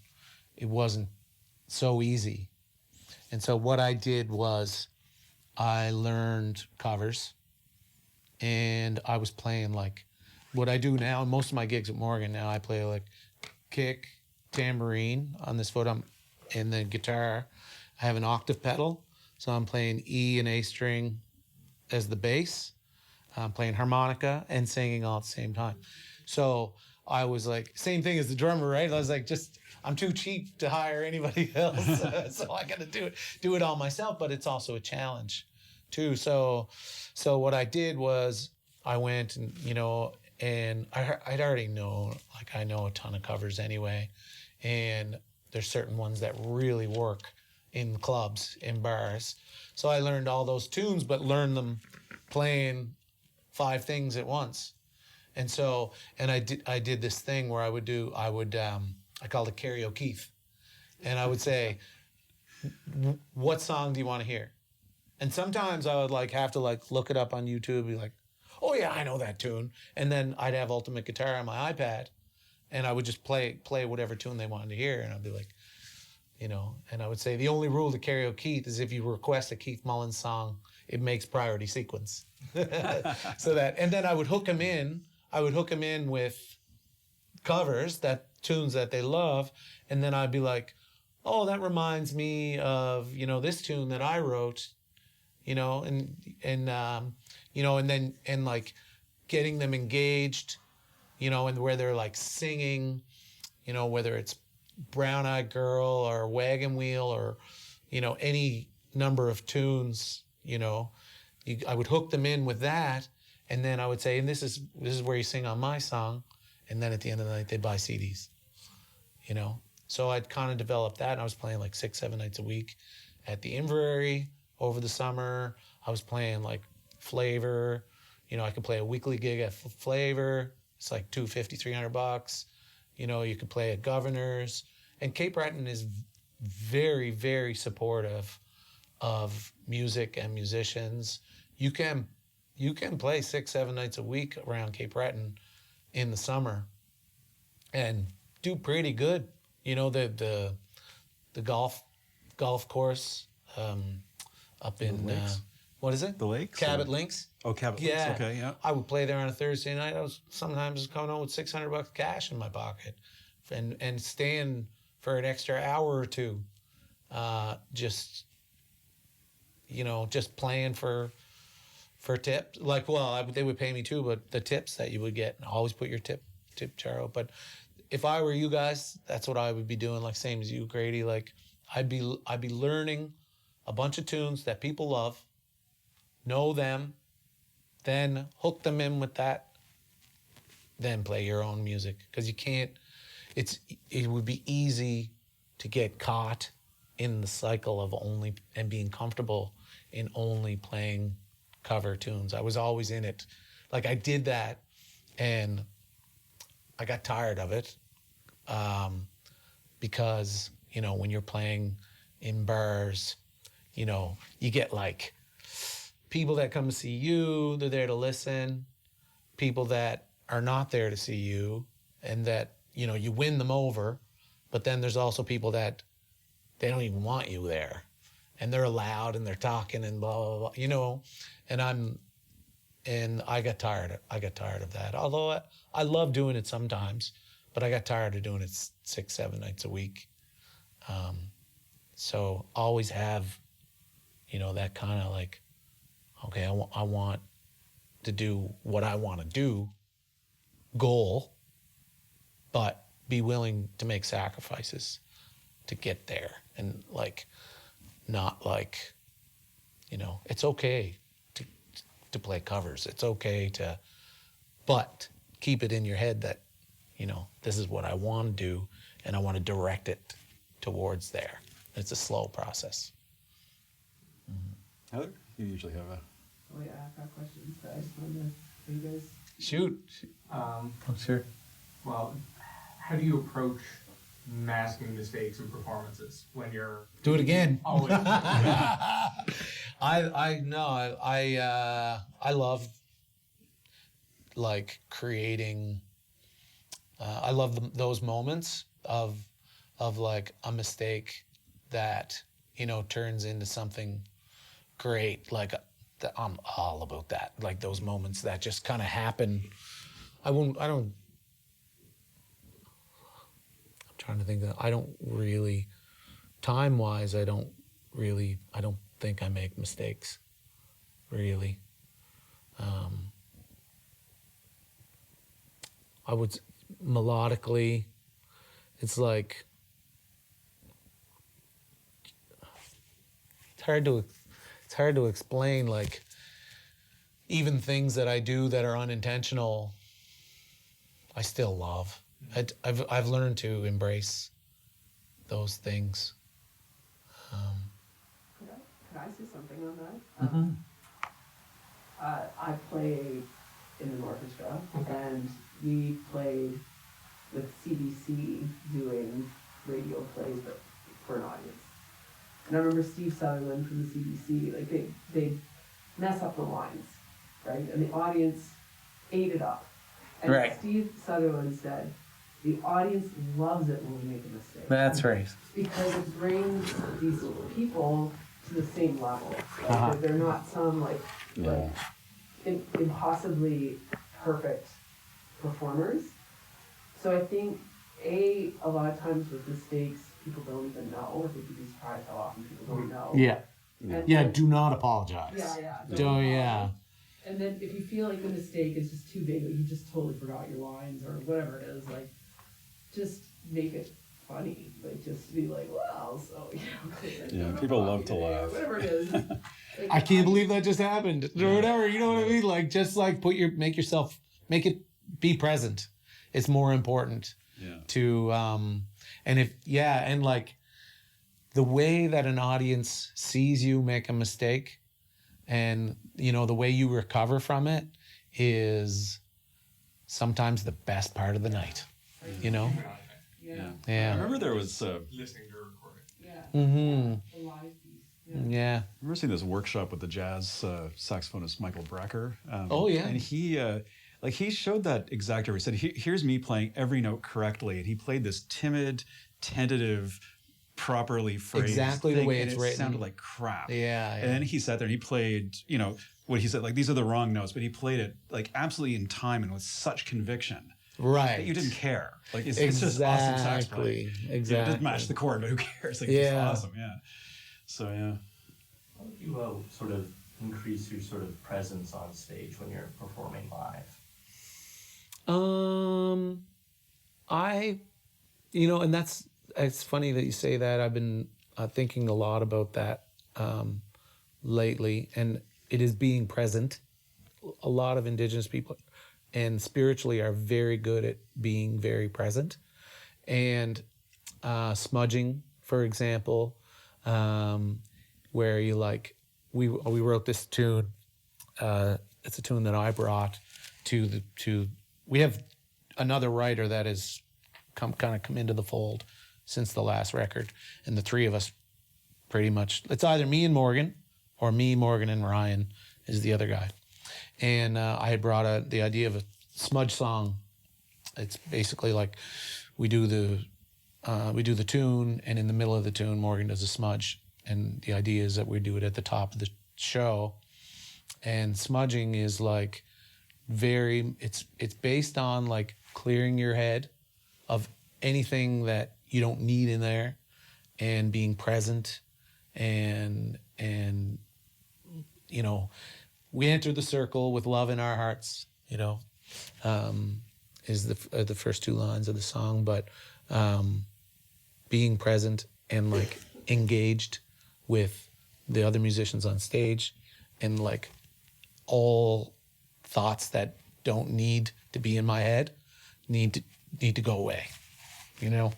it wasn't so easy. And so what I did was I learned covers, and I was playing like what I do now. Most of my gigs at Morgan now, I play like kick, tambourine on this foot, and then guitar. I have an octave pedal, so I'm playing E and A string as the bass. I'm playing harmonica and singing all at the same time. So I was like, same thing as the drummer, right? I was like, I'm too cheap to hire anybody else, so I got to do it all myself. But it's also a challenge, too. So what I did was I went and and I'd already know, like I know a ton of covers anyway, and there's certain ones that really work in clubs, in bars. So I learned all those tunes, but learned them playing 5 things at once. And I did this thing where I would I called it Karaoke Keith. And I would say, what song do you want to hear? And sometimes I would like have to like look it up on YouTube, be like, oh yeah, I know that tune. And then I'd have Ultimate Guitar on my iPad, and I would just play whatever tune they wanted to hear. And I'd be like, you know, and I would say the only rule to Karaoke Keith is if you request a Keith Mullins song, it makes priority sequence. So that, and then I would hook them in. I would hook them in with covers, tunes that they love, and then I'd be like, oh, that reminds me of, you know, this tune that I wrote, you know, and you know, and like getting them engaged, you know, and where they're like singing, you know, whether it's Brown Eyed Girl or Wagon Wheel or, you know, any number of tunes, you know, I would hook them in with that, and then I would say, and this is where you sing on my song, and then at the end of the night they buy CDs, you know. So I'd kind of developed that, and I was playing like 6-7 nights a week at the Inverary over the summer. I was playing like Flavor, you know, I could play a weekly gig at Flavor. It's like $250-$300. You know, you could play at Governor's. And Cape Breton is very, very supportive of music and musicians. You can play 6-7 nights a week around Cape Breton in the summer and do pretty good. You know, the golf course up in what is it? The lakes? Cabot Links. Oh, Cabot Links. Okay, yeah. I would play there on a Thursday night. I was sometimes coming home with $600 cash in my pocket, and staying for an extra hour or two, just playing for tips. Like, well, they would pay me too, but the tips that you would get, always put your tip jar out. But if I were you guys, that's what I would be doing. Like same as you, Grady. Like I'd be learning a bunch of tunes that people love, know them, then hook them in with that, then play your own music. Because you can't. It would be easy to get caught in the cycle of only and being comfortable in only playing cover tunes. I was always in it. Like I did that, and I got tired of it, because, you know, when you're playing in bars, you know, you get like people that come to see you, they're there to listen, people that are not there to see you, and that, you know, you win them over, but then there's also people that they don't even want you there, and they're loud and they're talking and blah, blah, blah, you know, and I got tired of that. Although I love doing it sometimes, but I got tired of doing it 6-7 nights a week. So always have, you know, that kind of like, okay, I want to do what I want to do, goal, but be willing to make sacrifices to get there. And like, not like, you know, it's okay to play covers. It's okay but keep it in your head that, you know, this is what I want to do, and I want to direct it towards there. It's a slow process. Heather, you usually have a... Oh yeah, I've got questions, but I just wanted to, you guys... Shoot. Oh, sure. Well, how do you approach masking mistakes in performances when you're... Do it again. Always. I love like creating. I love those moments of like a mistake that, you know, turns into something great. Like I'm all about that. Like those moments that just kind of happen. I'm trying to think that I don't really, time-wise, I don't think I make mistakes, really. I would, melodically, it's like, it's hard to explain, like, even things that I do that are unintentional, I still love. I've learned to embrace those things. Could I say something on that? I played in an orchestra, and we played with CBC doing radio plays, but for an audience. And I remember Steve Sutherland from the CBC, like they mess up the lines, right? And the audience ate it up. And Right. Steve Sutherland said, the audience loves it when we make a mistake. That's right. Because it brings these people to the same level. Right? Uh-huh. They're not some like impossibly perfect performers. So I think a lot of times with mistakes, people don't even know. I think you'd be surprised how often people don't know. Yeah. And Yeah, then- do not apologize. yeah. Oh, yeah. And then if you feel like the mistake is just too big, or you just totally forgot your lines or whatever it is, like, just make it funny. Like, just be like, well, so, Yeah, people love to laugh. Whatever it is. Like, I can't believe that just happened. Or whatever, you know what I mean? Like, just like make it be present. It's more important to, and like the way that an audience sees you make a mistake and, you know, the way you recover from it is sometimes the best part of the night, you know? Yeah. Yeah. I remember there was Listening to a recording. Yeah. Mm-hmm. The live piece. Yeah. I remember seeing this workshop with the jazz saxophonist Michael Brecker. Oh, yeah. And he showed that exact. He said, "Here's me playing every note correctly," and he played this timid, tentative, properly phrased Exactly thing, the way and it's it written. sounded like crap. Yeah. And then he sat there and he played, you know, what he said, like, these are the wrong notes, but he played it like absolutely in time and with such conviction. Right. That you didn't care. Like it's just awesome sax playing. Exactly. You know, it doesn't match the chord, but who cares? Like, it's awesome. Yeah. So yeah. How do you sort of increase your sort of presence on stage when you're performing live? And it's funny that you say that. I've been thinking a lot about that lately, and it is being present. A lot of Indigenous people and spiritually are very good at being very present. And smudging, for example, where you like, we wrote this tune. It's a tune that I brought we have another writer that has come into the fold since the last record, and the three of us pretty much, it's either me and Morgan or me, Morgan, and Ryan is the other guy. And I had brought the idea of a smudge song. It's basically like we do the tune, and in the middle of the tune, Morgan does a smudge. And the idea is that we do it at the top of the show. And smudging is like it's based on like clearing your head of anything that you don't need in there, and being present, and you know, we enter the circle with love in our hearts, you know, is the first two lines of the song. But being present and like engaged with the other musicians on stage, and like all thoughts that don't need to be in my head need to go away, you know,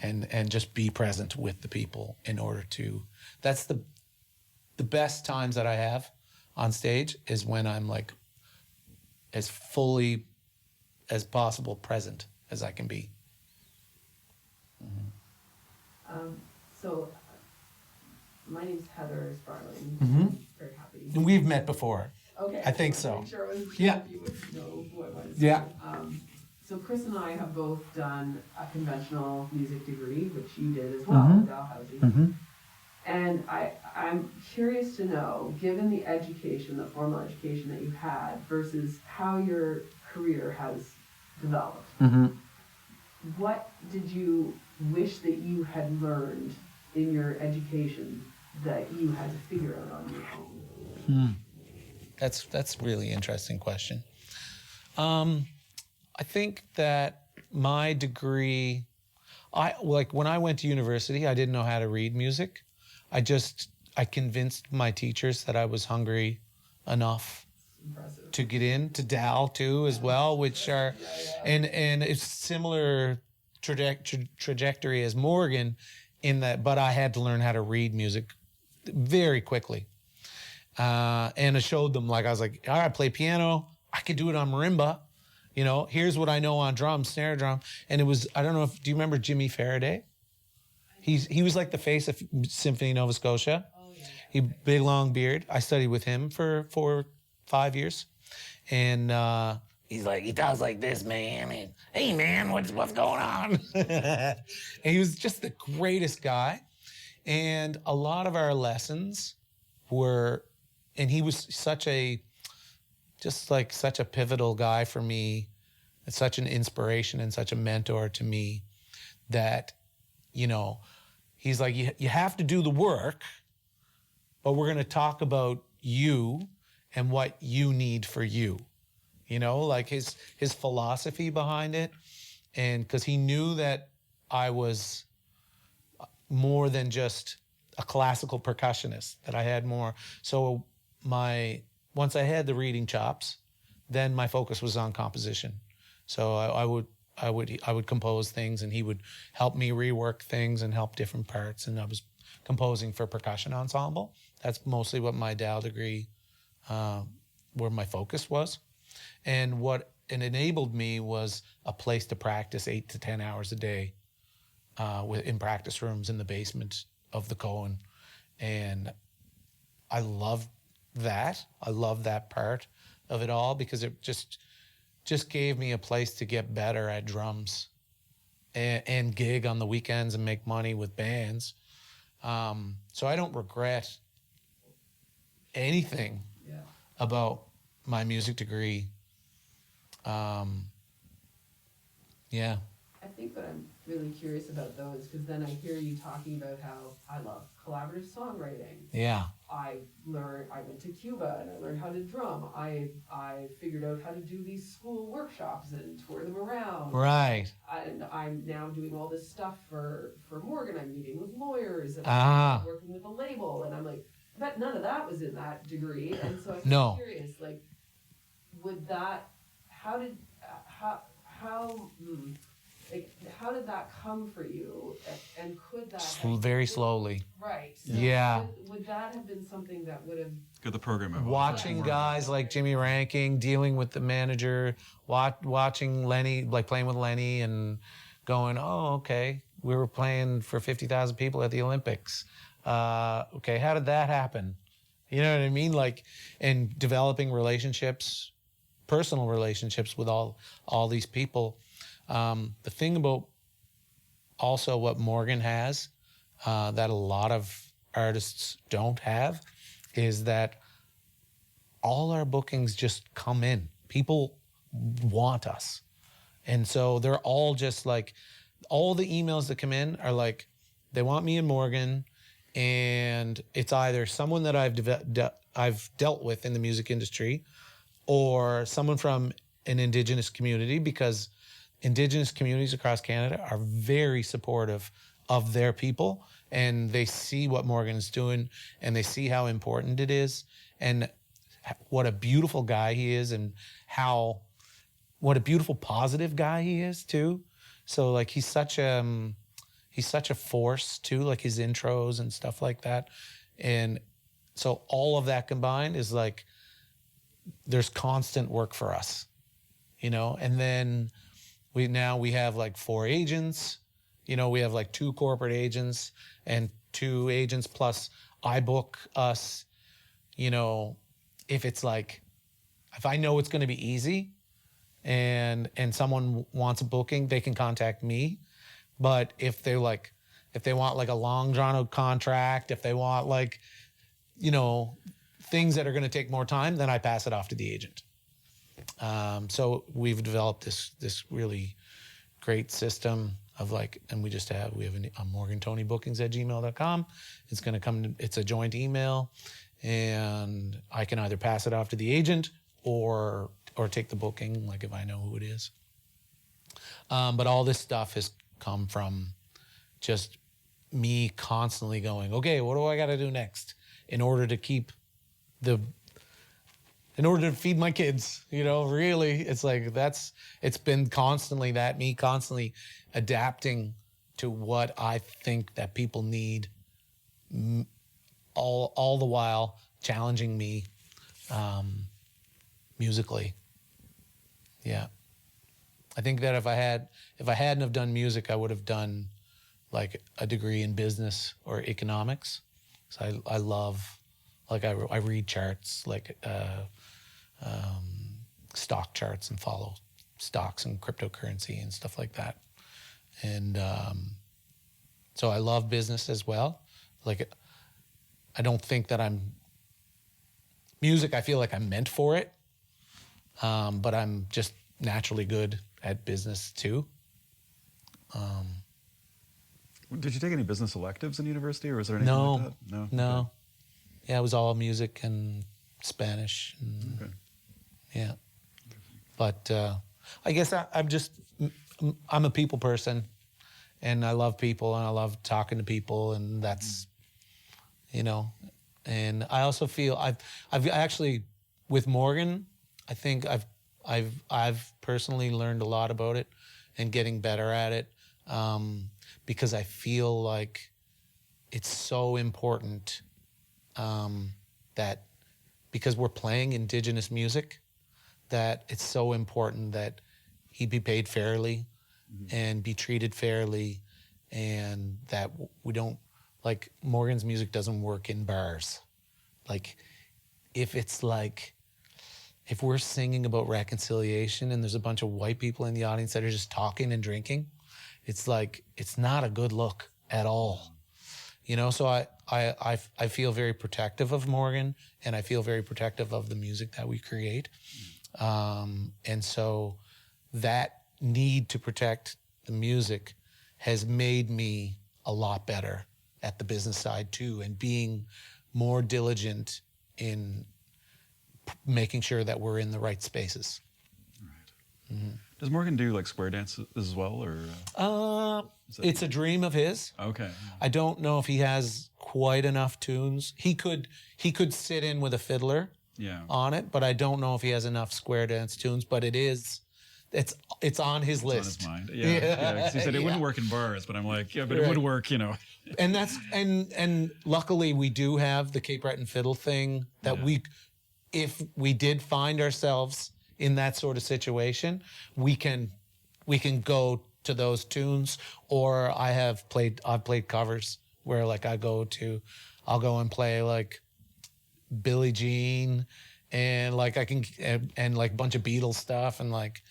and just be present with the people in order to. That's the best times that I have on stage is when I'm like as fully as possible present as I can be. So my name's Heather Sparling. Mhm. I'm very happy. We've met before. Okay. I think just wanted so. to make sure I was Yeah. you would know who I was. Yeah. So Chris and I have both done a conventional music degree, which you did as well, Mhm. Dalhousie. Mm-hmm. And I'm curious to know, given the education, the formal education that you had, versus how your career has developed, Mm-hmm. what did you wish that you had learned in your education that you had to figure out on your own? That's a really interesting question. I think that my degree, when I went to university, I didn't know how to read music. I convinced my teachers that I was hungry enough Impressive. to get into Dal too as well, which are, and it's similar trajectory as Morgan in that, but I had to learn how to read music very quickly. And I showed them, like, I was like, all right, I play piano. I could do it on marimba, You know, here's what I know on drums, snare drum. And it was, I don't know if, do you remember Jimmy Faraday? He was like the face of Symphony Nova Scotia. Oh, yeah. He big long beard. I studied with him for 5 years. And he's like, he talks like this, man. And, hey, man, what's going on? And he was just the greatest guy. And a lot of our lessons were, and he was such a pivotal guy for me, such an inspiration and such a mentor to me that, you know, he's like, you have to do the work, but we're going to talk about you and what you need for you. You know, like his philosophy behind it. And because he knew that I was more than just a classical percussionist, that I had more. So once I had the reading chops, then my focus was on composition. So I would compose things, and he would help me rework things and help different parts. And I was composing for percussion ensemble. That's mostly what my DAO degree, where my focus was. And what it enabled me was a place to practice 8 to 10 hours a day in practice rooms in the basement of the Cohen. And I loved that. I loved that part of it all because it just gave me a place to get better at drums and gig on the weekends and make money with bands. So I don't regret anything about my music degree. Yeah. I think what I'm really curious about though is because then I hear you talking about how I love collaborative songwriting. Yeah. I went to Cuba and I learned how to drum. I figured out how to do these school workshops and tour them around. Right. And I'm now doing all this stuff for Morgan. I'm meeting with lawyers and I'm working with a label. And I'm like, I bet none of that was in that degree. And so I'm curious, like, would that, how did that come for you? And could that very slowly. Right. So Yeah. Would that have been something that would have Get the program out. Watching guys like Jimmy Ranking, dealing with the manager, watching Lenny, like playing with Lenny and going, oh, okay, we were playing for 50,000 people at the Olympics. Okay, how did that happen? You know what I mean? Like, and developing relationships, personal relationships with all these people. The thing about also what Morgan has that a lot of artists don't have is that all our bookings just come in. People want us. And so they're all just like, all the emails that come in are like, they want me and Morgan, and it's either someone that I've dealt with in the music industry or someone from an Indigenous community, because Indigenous communities across Canada are very supportive of their people, and they see what Morgan's doing and they see how important it is and what a beautiful guy he is and what a beautiful positive guy he is too. So like he's such a force too, like his intros and stuff like that. And so all of that combined is like there's constant work for us, you know. And then we have like 4 agents, you know, we have like 2 corporate agents and 2 agents plus I book us, you know, if I know it's going to be easy and someone wants a booking, they can contact me. But if they want like a long drawn out contract, if they want like, you know, things that are going to take more time, then I pass it off to the agent. So we've developed this really great system of like, and we have a Morgan Toney bookings@gmail.com. It's going to come, it's a joint email, and I can either pass it off to the agent or take the booking, like if I know who it is. But all this stuff has come from just me constantly going, okay, what do I got to do next in order to feed my kids, you know, really. It's like, it's been constantly me constantly adapting to what I think that people need, all the while challenging me musically. Yeah. I think that if I hadn't have done music, I would have done like a degree in business or economics. So I love, like I read charts, like stock charts, and follow stocks and cryptocurrency and stuff like that. And so I love business as well. Like, I don't think that music, I feel like I'm meant for it. But I'm just naturally good at business too. Did you take any business electives in university, or was there anything like that? No. Okay. Yeah, it was all music and Spanish. And, Okay. Yeah. But I guess I'm a people person, and I love people, and I love talking to people, and that's, and I also feel I've actually, with Morgan, I think I've personally learned a lot about it and getting better at it, because I feel like it's so important that, because we're playing Indigenous music, that it's so important that he be paid fairly and be treated fairly, and that we don't, like, Morgan's music doesn't work in bars. Like, if we're singing about reconciliation and there's a bunch of white people in the audience that are just talking and drinking, it's like, it's not a good look at all. So I feel very protective of Morgan, and I feel very protective of the music that we create. And so that need to protect the music has made me a lot better at the business side too, and being more diligent in making sure that we're in the right spaces. Right. Mm-hmm. Does Morgan do like square dances as well, or? It's a dream of his. Okay. I don't know if he has quite enough tunes. He could sit in with a fiddler on it, but I don't know if he has enough square dance tunes. But it's on his list. On his mind. Yeah. 'Cause he said it wouldn't work in bars, but I'm like, yeah, but it would work, And that's and luckily we do have the Cape Breton fiddle thing that if we did find ourselves in that sort of situation, we can go to those tunes. Or I've played covers where, like, I'll go and play like Billie Jean, and like and like a bunch of Beatles stuff, and like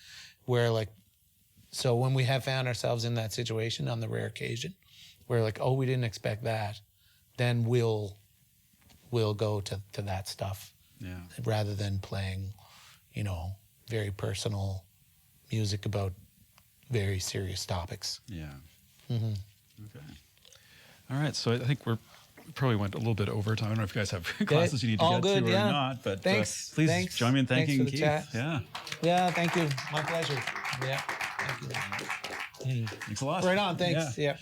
where, like, so when we have found ourselves in that situation on the rare occasion where, like, oh, we didn't expect that, then we'll go to that stuff. Yeah. Rather than playing, very personal music about very serious topics. Yeah. Mm-hmm. Okay. All right. So I think we probably went a little bit over time. I don't know if you guys have classes you need to get to or not, but please join me in thanking Keith. Chat. Yeah. Yeah. Thank you. My pleasure. Yeah. Thank you. Thanks a lot. Right on. Thanks. Yeah.